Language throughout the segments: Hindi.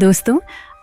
दोस्तों,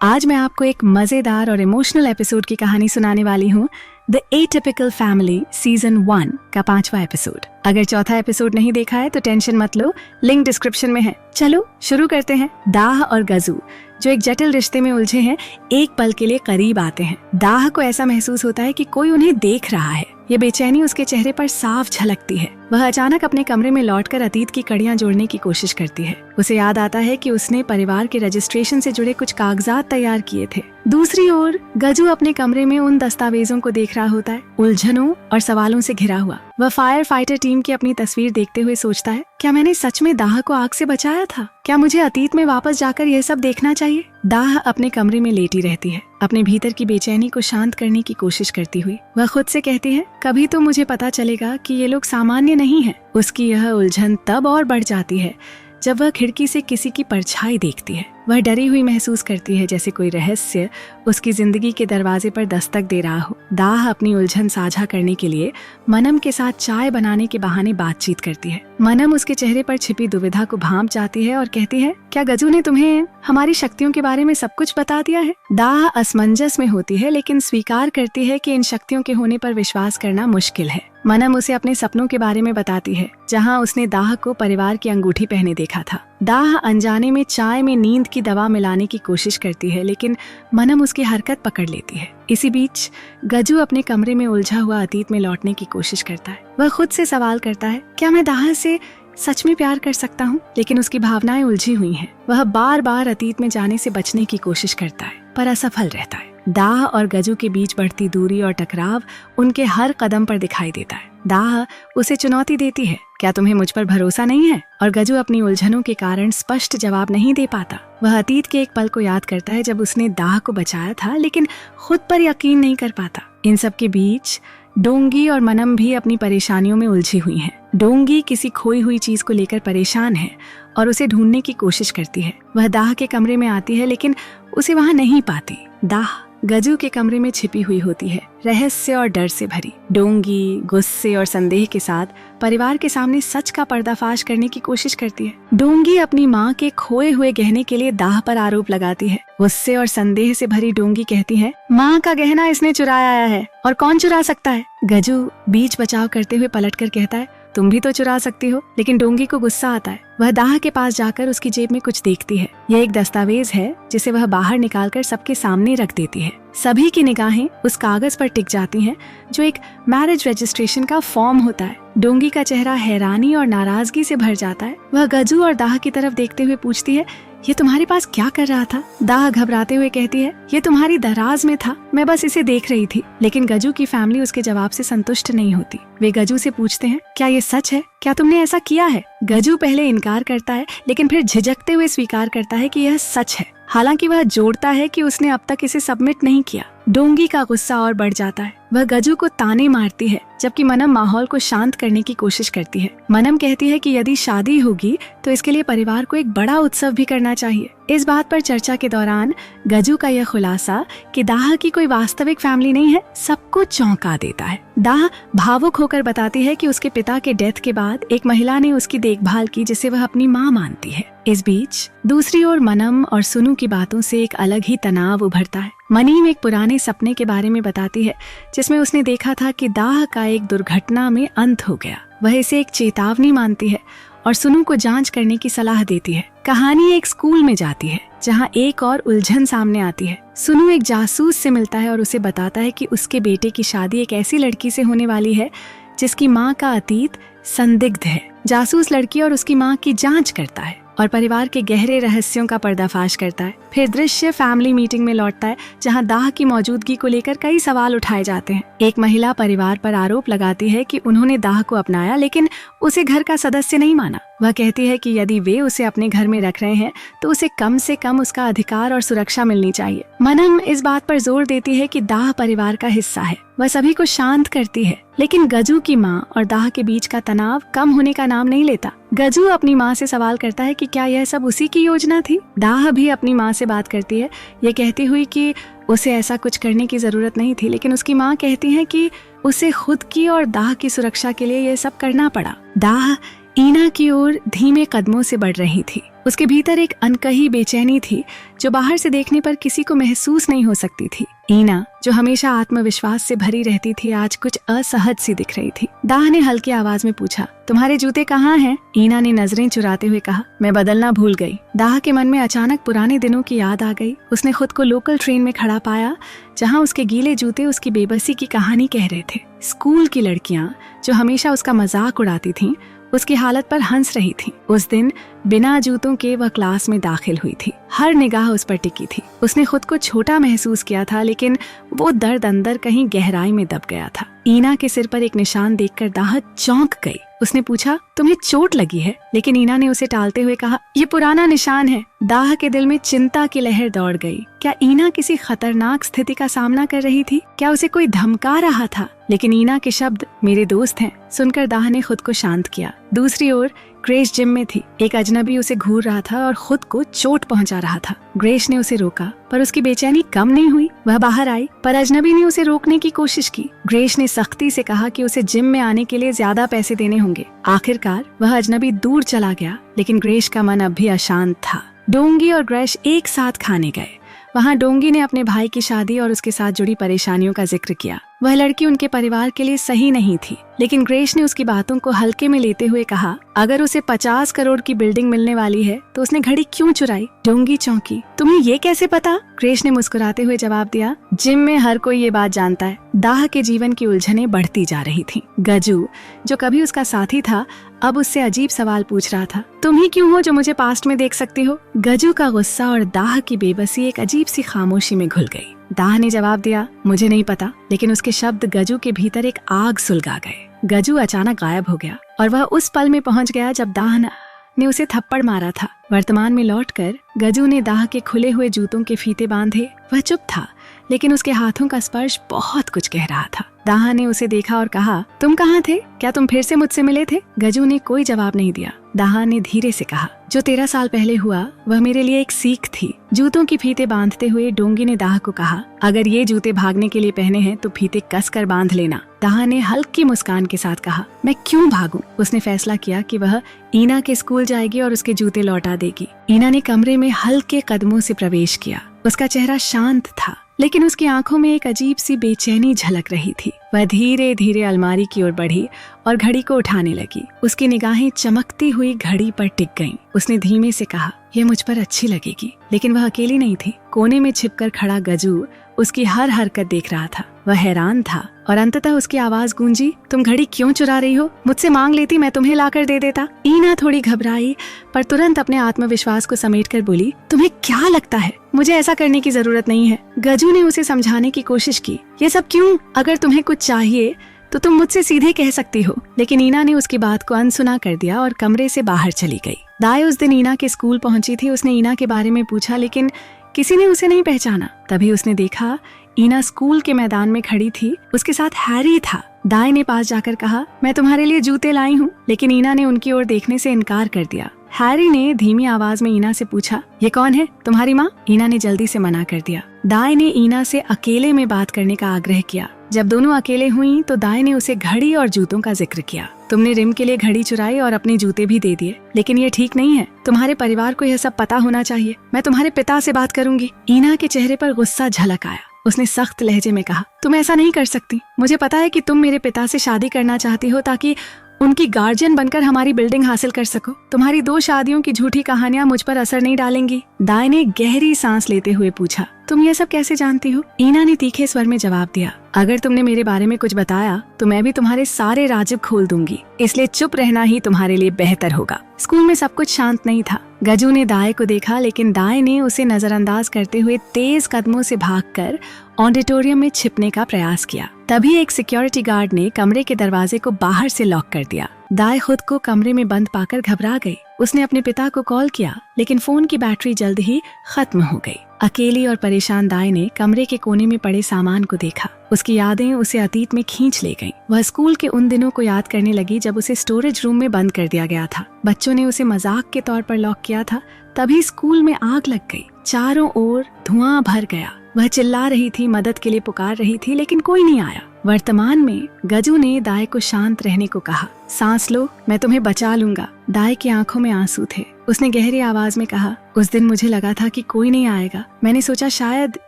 आज मैं आपको एक मजेदार और इमोशनल एपिसोड की कहानी सुनाने वाली हूँ। द एटिपिकल फैमिली सीजन 1 का 5वां एपिसोड। अगर चौथा एपिसोड नहीं देखा है तो टेंशन मत लो, लिंक डिस्क्रिप्शन में है। चलो शुरू करते हैं। दाह और गजू जो एक जटिल रिश्ते में उलझे हैं, एक पल के लिए करीब आते हैं। दाह को ऐसा महसूस होता है कि कोई उन्हें देख रहा है। ये बेचैनी उसके चेहरे पर साफ झलकती है। वह अचानक अपने कमरे में लौटकर अतीत की कड़ियां जोड़ने की कोशिश करती है। उसे याद आता है कि उसने परिवार के रजिस्ट्रेशन से जुड़े कुछ कागजात तैयार किए थे। दूसरी ओर गजू अपने कमरे में उन दस्तावेजों को देख रहा होता है, उलझनों और सवालों से घिरा हुआ। वह फायर फाइटर टीम की अपनी तस्वीर देखते हुए सोचता है, क्या मैंने सच में दाह को आग से बचाया था? क्या मुझे अतीत में वापस जाकर यह सब देखना चाहिए? दाह अपने कमरे में लेटी रहती है, अपने भीतर की बेचैनी को शांत करने की कोशिश करती हुई। वह खुद से कहती है, कभी तो मुझे पता चलेगा कि ये लोग सामान्य नहीं है। उसकी यह उलझन तब और बढ़ जाती है जब वह खिड़की से किसी की परछाई देखती है। वह डरी हुई महसूस करती है, जैसे कोई रहस्य उसकी जिंदगी के दरवाजे पर दस्तक दे रहा हो। दाह अपनी उलझन साझा करने के लिए मनम के साथ चाय बनाने के बहाने बातचीत करती है। मनम उसके चेहरे पर छिपी दुविधा को भांप जाती है और कहती है, क्या गजू ने तुम्हें हमारी शक्तियों के बारे में सब कुछ बता दिया है? दाह असमंजस में होती है, लेकिन स्वीकार करती है कि इन शक्तियों के होने पर विश्वास करना मुश्किल है। मनम उसे अपने सपनों के बारे में बताती है, जहाँ उसने दाह को परिवार की अंगूठी पहने देखा था। दाह अनजाने में चाय में नींद की दवा मिलाने की कोशिश करती है, लेकिन मनम उसकी हरकत पकड़ लेती है। इसी बीच गजू अपने कमरे में उलझा हुआ अतीत में लौटने की कोशिश करता है। वह खुद से सवाल करता है, क्या मैं दाह से सच में प्यार कर सकता हूँ? लेकिन उसकी भावनाएं उलझी हुई हैं। वह बार बार अतीत में जाने से बचने की कोशिश करता है, पर असफल रहता है। दाह और गजू के बीच बढ़ती दूरी और टकराव उनके हर कदम पर दिखाई देता है। दाह उसे चुनौती देती है, क्या तुम्हें मुझ पर भरोसा नहीं है? और गजू अपनी उलझनों के कारण स्पष्ट जवाब नहीं दे पाता। वह अतीत के एक पल को याद करता है जब उसने दाह को बचाया था, लेकिन खुद पर यकीन नहीं कर पाता। इन सब के बीच डोंगी और मनम भी अपनी परेशानियों में उलझी हुई हैं। डोंगी किसी खोई हुई चीज को लेकर परेशान है और उसे ढूंढने की कोशिश करती है। वह दाह के कमरे में आती है, लेकिन उसे वहां नहीं पाती। दाह गजू के कमरे में छिपी हुई होती है, रहस्य और डर से भरी। डोंगी गुस्से और संदेह के साथ परिवार के सामने सच का पर्दाफाश करने की कोशिश करती है। डोंगी अपनी माँ के खोए हुए गहने के लिए दाह पर आरोप लगाती है। गुस्से और संदेह से भरी डोंगी कहती है, माँ का गहना इसने चुराया है और कौन चुरा सकता है? गजू बीच बचाव करते हुए पलटकर कहता है, तुम भी तो चुरा सकती हो। लेकिन डोंगी को गुस्सा आता है। वह दाह के पास जाकर उसकी जेब में कुछ देखती है। यह एक दस्तावेज है जिसे वह बाहर निकालकर सबके सामने रख देती है। सभी की निगाहें उस कागज पर टिक जाती हैं, जो एक मैरिज रजिस्ट्रेशन का फॉर्म होता है। डोंगी का चेहरा हैरानी और नाराजगी से भर जाता है। वह गजू और दाह की तरफ देखते हुए पूछती है, ये तुम्हारे पास क्या कर रहा था? दाह घबराते हुए कहती है, ये तुम्हारी दराज में था, मैं बस इसे देख रही थी। लेकिन गजू की फैमिली उसके जवाब से संतुष्ट नहीं होती। वे गजू से पूछते हैं, क्या ये सच है? क्या तुमने ऐसा किया है? गजू पहले इनकार करता है, लेकिन फिर झिझकते हुए स्वीकार करता है कि यह सच है। हालांकि वह जोड़ता है कि उसने अब तक इसे सबमिट नहीं किया। डोंगी का गुस्सा और बढ़ जाता है। वह गजू को ताने मारती है, जबकि मनम माहौल को शांत करने की कोशिश करती है। मनम कहती है कि यदि शादी होगी तो इसके लिए परिवार को एक बड़ा उत्सव भी करना चाहिए। इस बात पर चर्चा के दौरान गजू का यह खुलासा कि दाह की कोई वास्तविक फैमिली नहीं है, सबको चौंका देता है। दाह भावुक होकर बताती है कि उसके पिता के डेथ के बाद एक महिला ने उसकी देखभाल की, जिसे वह अपनी माँ मानती है। इस बीच दूसरी ओर मनम और सुनु की बातों से एक अलग ही तनाव उभरता है। मनीम एक पुराने सपने के बारे में बताती है, जिसमें उसने देखा था कि दाह का एक दुर्घटना में अंत हो गया। वह इसे एक चेतावनी मानती है और सुनु को जांच करने की सलाह देती है। कहानी एक स्कूल में जाती है, जहां एक और उलझन सामने आती है। सुनु एक जासूस से मिलता है और उसे बताता है कि उसके बेटे की शादी एक ऐसी लड़की से होने वाली है जिसकी माँ का अतीत संदिग्ध है। जासूस लड़की और उसकी माँ की जांच करता है और परिवार के गहरे रहस्यों का पर्दाफाश करता है। फिर दृश्य फैमिली मीटिंग में लौटता है, जहां दाह की मौजूदगी को लेकर कई सवाल उठाए जाते हैं। एक महिला परिवार पर आरोप लगाती है कि उन्होंने दाह को अपनाया, लेकिन उसे घर का सदस्य नहीं माना। वह कहती है कि यदि वे उसे अपने घर में रख रहे हैं तो उसे कम से कम उसका अधिकार और सुरक्षा मिलनी चाहिए। मनम इस बात पर जोर देती है कि दाह परिवार का हिस्सा है। वह सभी को शांत करती है, लेकिन गजू की माँ और दाह के बीच का तनाव कम होने का नाम नहीं लेता। गजू अपनी माँ से सवाल करता है कि क्या यह सब उसी की योजना थी? दाह भी अपनी माँ से बात करती है, ये कहती हुई कि उसे ऐसा कुछ करने की जरूरत नहीं थी, लेकिन उसकी माँ कहती है कि उसे खुद की और दाह की सुरक्षा के लिए यह सब करना पड़ा। दाह ईना की ओर धीमे कदमों से बढ़ रही थी। उसके भीतर एक अनकही बेचैनी थी जो बाहर से देखने पर किसी को महसूस नहीं हो सकती थी। ईना, जो हमेशा आत्मविश्वास से भरी रहती थी, आज कुछ असहज सी दिख रही थी। दाह ने हल्की आवाज में पूछा, तुम्हारे जूते कहाँ हैं? ईना ने नजरें चुराते हुए कहा, मैं बदलना भूल गई। दाह के मन में अचानक पुराने दिनों की याद आ गई। उसने खुद को लोकल ट्रेन में खड़ा पाया जहाँ उसके गीले जूते उसकी बेबसी की कहानी कह रहे थे। स्कूल की लड़कियां जो हमेशा उसका मजाक उड़ाती थीं, उसकी हालत पर हंस रही थी। उस दिन बिना जूतों के वह क्लास में दाखिल हुई थी। हर निगाह उस पर टिकी थी। उसने खुद को छोटा महसूस किया था, लेकिन वो दर्द अंदर कहीं गहराई में दब गया था। ईना के सिर पर एक निशान देखकर दाह चौंक गई। उसने पूछा, तुम्हें चोट लगी है? लेकिन ईना ने उसे टालते हुए कहा, ये पुराना निशान है। दाह के दिल में चिंता की लहर दौड़ गई। क्या ईना किसी खतरनाक स्थिति का सामना कर रही थी? क्या उसे कोई धमका रहा था? लेकिन ईना के शब्द मेरे दोस्त हैं सुनकर दाह ने खुद को शांत किया। दूसरी ओर ग्रेस जिम में थी। एक अजनबी उसे घूर रहा था और खुद को चोट पहुंचा रहा था। ग्रेस ने उसे रोका, पर उसकी बेचैनी कम नहीं हुई। वह बाहर आई, पर अजनबी ने उसे रोकने की कोशिश की। ग्रेस ने सख्ती से कहा कि उसे जिम में आने के लिए ज्यादा पैसे देने होंगे। आखिरकार वह अजनबी दूर चला गया, लेकिन ग्रेस का मन अब भी अशांत था। डोंगी और ग्रेस एक साथ खाने गए। वहाँ डोंगी ने अपने भाई की शादी और उसके साथ जुड़ी परेशानियों का जिक्र किया। वह लड़की उनके परिवार के लिए सही नहीं थी, लेकिन ग्रेस ने उसकी बातों को हल्के में लेते हुए कहा, अगर उसे 50 करोड़ की बिल्डिंग मिलने वाली है तो उसने घड़ी क्यों चुराई? डोंगी चौंकी। तुम्हें ये कैसे पता? ग्रेस ने मुस्कुराते हुए जवाब दिया, जिम में हर कोई ये बात जानता है। दाह के जीवन की उलझनें बढ़ती जा रही थी। गजू, जो कभी उसका साथी था, अब उससे अजीब सवाल पूछ रहा था, तुम ही क्यों हो जो मुझे पास्ट में देख सकती हो? गजू का गुस्सा और दाह की बेबसी एक अजीब सी खामोशी में घुल गई। दाह ने जवाब दिया, मुझे नहीं पता, लेकिन उसके शब्द गजू के भीतर एक आग सुलगा गए। गजू अचानक गायब हो गया और वह उस पल में पहुंच गया जब दाह ने उसे थप्पड़ मारा था। वर्तमान में लौटकर गजू ने दाह के खुले हुए जूतों के फीते बांधे। वह चुप था, लेकिन उसके हाथों का स्पर्श बहुत कुछ कह रहा था। दाह ने उसे देखा और कहा, तुम कहाँ थे? क्या तुम फिर से मुझसे मिले थे? गजू ने कोई जवाब नहीं दिया। दाह ने धीरे से कहा, जो 13 साल पहले हुआ वह मेरे लिए एक सीख थी। जूतों की फीते बांधते हुए डोंगी ने दाह को कहा, अगर ये जूते भागने के लिए पहने हैं तो फीते कस कर बांध लेना। दाह ने हल्की मुस्कान के साथ कहा, मैं क्यों भागूं? उसने फैसला किया कि वह ईना के स्कूल जाएगी और उसके जूते लौटा देगी। ईना ने कमरे में हल्के कदमों से प्रवेश किया। उसका चेहरा शांत था, लेकिन उसकी आंखों में एक अजीब सी बेचैनी झलक रही थी। वह धीरे धीरे अलमारी की ओर बढ़ी और घड़ी को उठाने लगी। उसकी निगाहें चमकती हुई घड़ी पर टिक गईं। उसने धीमे से कहा, यह मुझ पर अच्छी लगेगी। लेकिन वह अकेली नहीं थी। कोने में छिपकर खड़ा गजू उसकी हर हरकत देख रहा था। वह हैरान था और अंततः उसकी आवाज गूंजी, तुम घड़ी क्यों चुरा रही हो? मुझसे मांग लेती, मैं तुम्हें लाकर दे देता। ईना थोड़ी घबराई, पर तुरंत अपने आत्मविश्वास को समेटकर बोली, तुम्हें क्या लगता है मुझे ऐसा करने की जरूरत नहीं है। गजू ने उसे समझाने की कोशिश की, ये सब क्यों? अगर तुम्हें कुछ चाहिए तो तुम मुझसे सीधे कह सकती हो। लेकिन ईना ने उसकी बात को अनसुना कर दिया और कमरे से बाहर चली गई। दाई उस दिन ईना के स्कूल पहुंची थी। उसने ईना के बारे में पूछा, लेकिन किसी ने उसे नहीं पहचाना। तभी उसने देखा ईना स्कूल के मैदान में खड़ी थी। उसके साथ हैरी था। दाई ने पास जाकर कहा, मैं तुम्हारे लिए जूते लाई हूँ। लेकिन ईना ने उनकी ओर देखने से इनकार कर दिया। हैरी ने धीमी आवाज में ईना से पूछा, ये कौन है? तुम्हारी माँ? ईना ने जल्दी से मना कर दिया। दाई ने ईना से अकेले में बात करने का आग्रह किया। जब दोनों अकेले हुई तो दाई ने उसे घड़ी और जूतों का जिक्र किया। तुमने रिम के लिए घड़ी चुराई और अपने जूते भी दे दिए, लेकिन ये ठीक नहीं है। तुम्हारे परिवार को यह सब पता होना चाहिए। मैं तुम्हारे पिता से बात करूंगी। ईना के चेहरे पर गुस्सा झलक आया। उसने सख्त लहजे में कहा, तुम ऐसा नहीं कर सकती। मुझे पता है कि तुम मेरे पिता से शादी करना चाहती हो ताकि उनकी गार्जियन बनकर हमारी बिल्डिंग हासिल कर सको। तुम्हारी 2 शादियों की झूठी कहानियां मुझ पर असर नहीं डालेंगी। दाई ने गहरी सांस लेते हुए पूछा, तुम ये सब कैसे जानती हो? ईना ने तीखे स्वर में जवाब दिया, अगर तुमने मेरे बारे में कुछ बताया तो मैं भी तुम्हारे सारे राज खोल दूंगी, इसलिए चुप रहना ही तुम्हारे लिए बेहतर होगा। स्कूल में सब कुछ शांत नहीं था। गजू ने दाई को देखा, लेकिन दाई ने उसे नजरअंदाज करते हुए तेज कदमों से भागकर ऑडिटोरियम में छिपने का प्रयास किया। तभी एक सिक्योरिटी गार्ड ने कमरे के दरवाजे को बाहर से लॉक कर दिया। दाई खुद को कमरे में बंद पाकर घबरा गई। उसने अपने पिता को कॉल किया, लेकिन फोन की बैटरी जल्द ही खत्म हो गई। अकेली और परेशान दाई ने कमरे के कोने में पड़े सामान को देखा। उसकी यादें उसे अतीत में खींच ले गईं। वह स्कूल के उन दिनों को याद करने लगी जब उसे स्टोरेज रूम में बंद कर दिया गया था। बच्चों ने उसे मजाक के तौर पर लॉक किया था। तभी स्कूल में आग लग गई। चारों ओर धुआं भर गया। वह चिल्ला रही थी, मदद के लिए पुकार रही थी, लेकिन कोई नहीं आया। वर्तमान में गजू ने दाई को शांत रहने को कहा। सांस लो, मैं तुम्हें बचा लूंगा। दाई की आंखों में आंसू थे। उसने गहरी आवाज में कहा, उस दिन मुझे लगा था कि कोई नहीं आएगा। मैंने सोचा शायद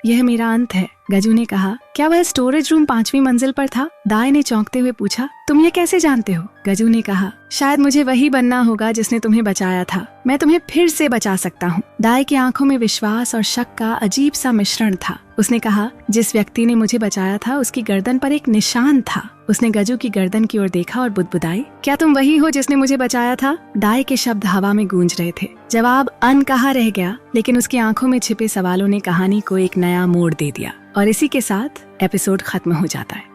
यह मेरा अंत है। गजू ने कहा, क्या वह स्टोरेज रूम 5वीं मंजिल पर था? दाई ने चौंकते हुए पूछा, तुम ये कैसे जानते हो? गजू ने कहा, शायद मुझे वही बनना होगा जिसने तुम्हें बचाया था। मैं तुम्हें फिर से बचा सकता हूँ। दाई की आंखों में विश्वास और शक का अजीब सा मिश्रण था। उसने कहा, जिस व्यक्ति ने मुझे बचाया था उसकी गर्दन पर एक निशान था। उसने गजू की गर्दन की ओर देखा और बुदबुदाई, क्या तुम वही हो जिसने मुझे बचाया था? दाई के शब्द हवा में गूंज रहे थे। जवाब अनकहा रह गया, लेकिन उसकी आंखों में छिपे सवालों ने कहानी को एक नया मोड़ दे दिया। और इसी के साथ एपिसोड खत्म हो जाता है।